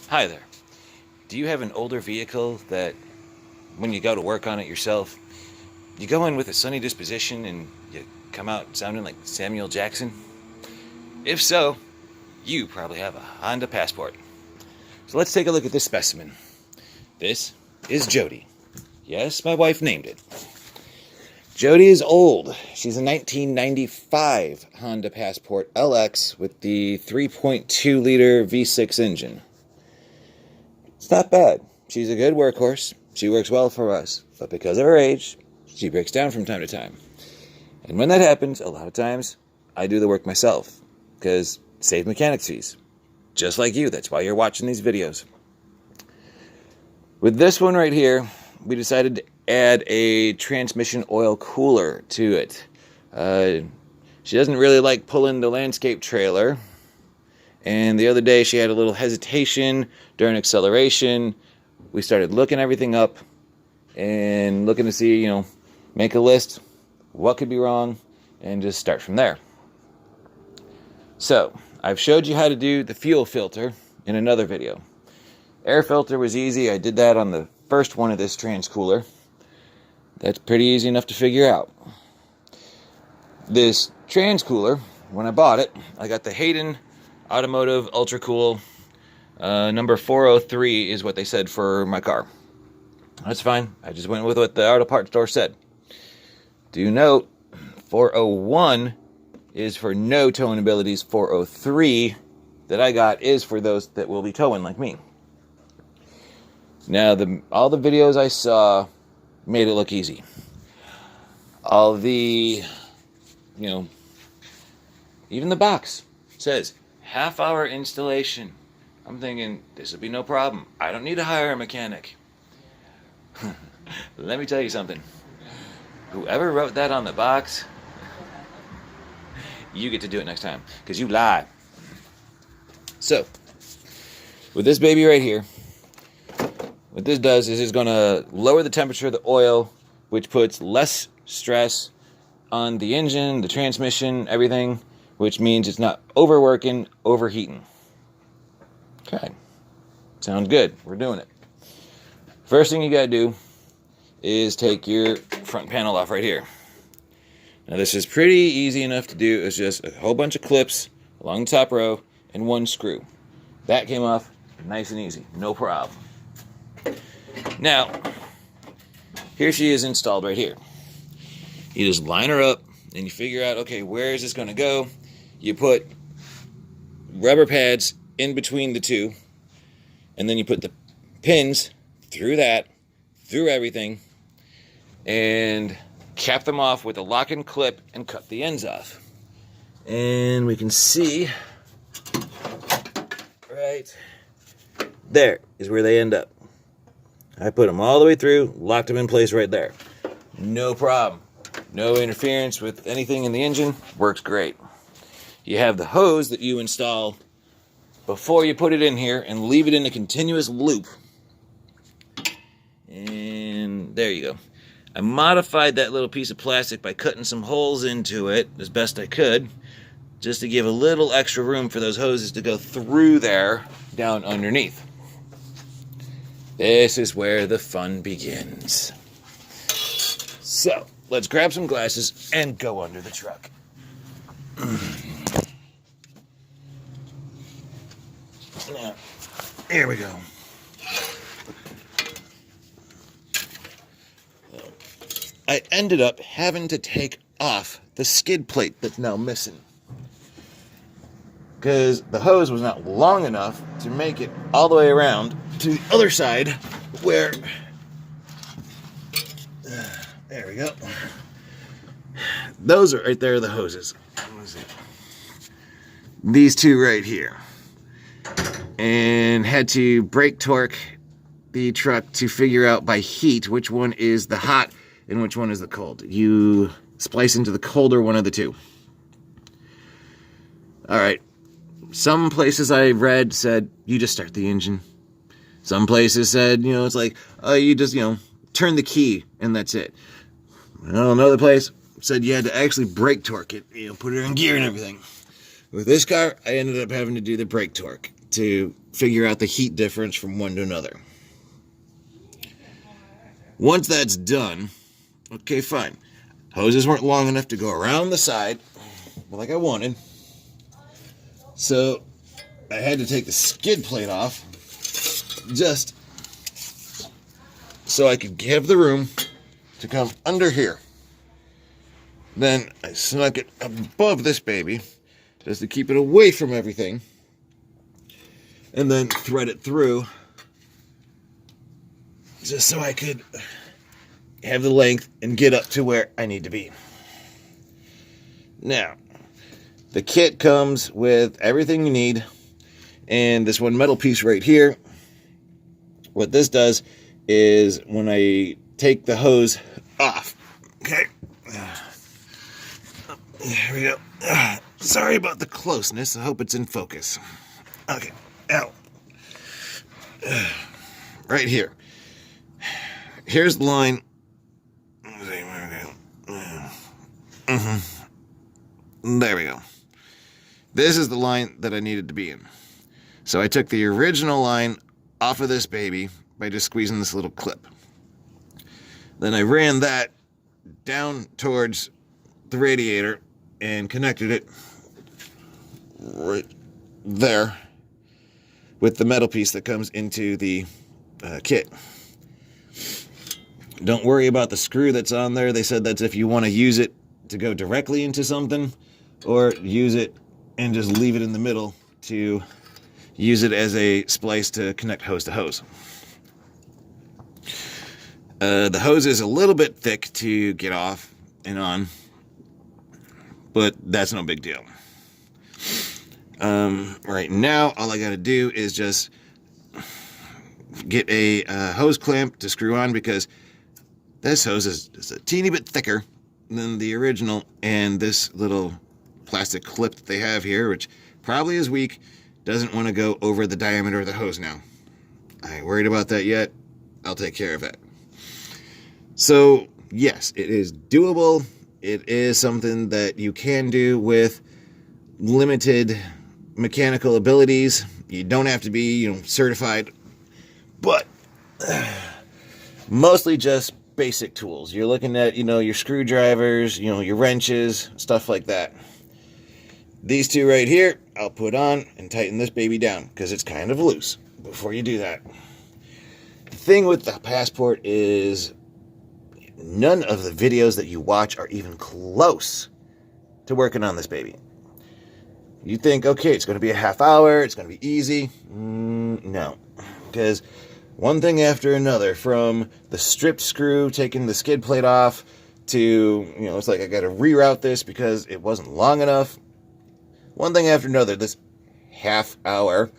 Hi there. Do you have an older vehicle that, when you go to work on it yourself, you go in with a sunny disposition and you come out sounding like Samuel Jackson? If so, you probably have a Honda Passport. So let's take a look at this specimen. This is Jody. Yes, my wife named it. Jody is old. She's a 1995 Honda Passport LX with the 3.2 liter V6 engine. It's not bad. She's a good workhorse. She works well for us. But because of her age, she breaks down from time to time. And when that happens, a lot of times, I do the work myself. Because save mechanics fees. Just like you. That's why you're watching these videos. With this one right here, we decided to add a transmission oil cooler to it. She doesn't really like pulling the landscape trailer. And the other day she had a little hesitation during acceleration. We started looking everything up and looking to see, make a list, what could be wrong, and just start from there. So, I've showed you how to do the fuel filter in another video. Air filter was easy. I did that on the first one of this trans cooler. That's pretty easy enough to figure out. This trans cooler, when I bought it, I got the Hayden Automotive Ultra Cool number 403 is what they said for my car. That's fine. I just went with what the auto parts store said. Do note, 401 is for no towing abilities. 403 that I got is for those that will be towing like me. Now, all the videos I saw made it look easy. All the, even the box says half-hour installation. I'm thinking, this will be no problem. I don't need to hire a mechanic. Let me tell you something. Whoever wrote that on the box, you get to do it next time, because you lied. So, with this baby right here, what this does is it's going to lower the temperature of the oil, which puts less stress on the engine, the transmission, everything, which means it's not overworking, overheating. Okay. Sounds good. We're doing it. First thing you got to do is take your front panel off right here. Now this is pretty easy enough to do. It's just a whole bunch of clips along the top row and one screw. That came off nice and easy. No problem. Now, here she is installed right here. You just line her up and you figure out, okay, where is this going to go? You put rubber pads in between the two, and then you put the pins through that, through everything, and cap them off with a lock-in clip and cut the ends off. And we can see right there is where they end up. I put them all the way through, locked them in place right there. No problem. No interference with anything in the engine. Works great. You have the hose that you install before you put it in here and leave it in a continuous loop. And there you go. I modified that little piece of plastic by cutting some holes into it as best I could, just to give a little extra room for those hoses to go through there, down underneath. This is where the fun begins. So, let's grab some glasses and go under the truck. Now, here we go. I ended up having to take off the skid plate that's now missing, because the hose was not long enough to make it all the way around to the other side where, there we go. Those are right there, the hoses. These two right here. And had to brake torque the truck to figure out by heat which one is the hot and which one is the cold. You splice into the colder one of the two. Alright. Some places I read said, you just start the engine. Some places said, it's like, you just, turn the key and that's it. Well, another place said you had to actually brake torque it, put it in gear and everything. With this car, I ended up having to do the brake torque to figure out the heat difference from one to another. Once that's done, okay, fine. Hoses weren't long enough to go around the side like I wanted. So I had to take the skid plate off just so I could have the room to come under here. Then I snuck it above this baby just to keep it away from everything, and then thread it through just so I could have the length and get up to where I need to be. Now, the kit comes with everything you need, and this one metal piece right here. What this does is when I take the hose off, okay, there we go. Sorry about the closeness. I hope it's in focus. Okay, ow. Right here. Here's the line. There we go. This is the line that I needed to be in. So I took the original line off of this baby by just squeezing this little clip. Then I ran that down towards the radiator and connected it right there with the metal piece that comes into the kit. Don't worry about the screw that's on there. They said that's if you want to use it to go directly into something, or use it and just leave it in the middle to use it as a splice to connect hose to hose. The hose is a little bit thick to get off and on, but that's no big deal. Right now, all I got to do is just get a hose clamp to screw on, because this hose is a teeny bit thicker than the original, and this little plastic clip that they have here, which probably is weak, doesn't want to go over the diameter of the hose now. I ain't worried about that yet. I'll take care of that. So, yes, it is doable. It is something that you can do with limited mechanical abilities. You don't have to be, certified, but mostly just basic tools. You're looking at, your screwdrivers, your wrenches, stuff like that. These two right here, I'll put on and tighten this baby down because it's kind of loose before you do that. The thing with the Passport is none of the videos that you watch are even close to working on this baby. You think, okay, it's going to be a half hour, it's going to be easy. No, because one thing after another, from the stripped screw, taking the skid plate off, to, it's like I got to reroute this because it wasn't long enough. One thing after another, this half-hour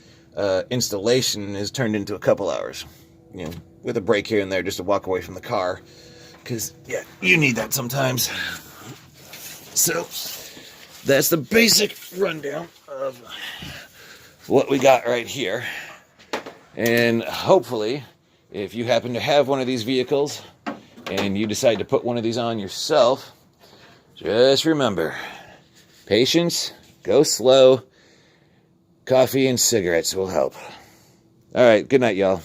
installation has turned into a couple hours. With a break here and there just to walk away from the car. Because, yeah, you need that sometimes. So, that's the basic rundown of what we got right here. And hopefully, if you happen to have one of these vehicles and you decide to put one of these on yourself, just remember, patience, go slow, coffee and cigarettes will help. All right, good night, y'all.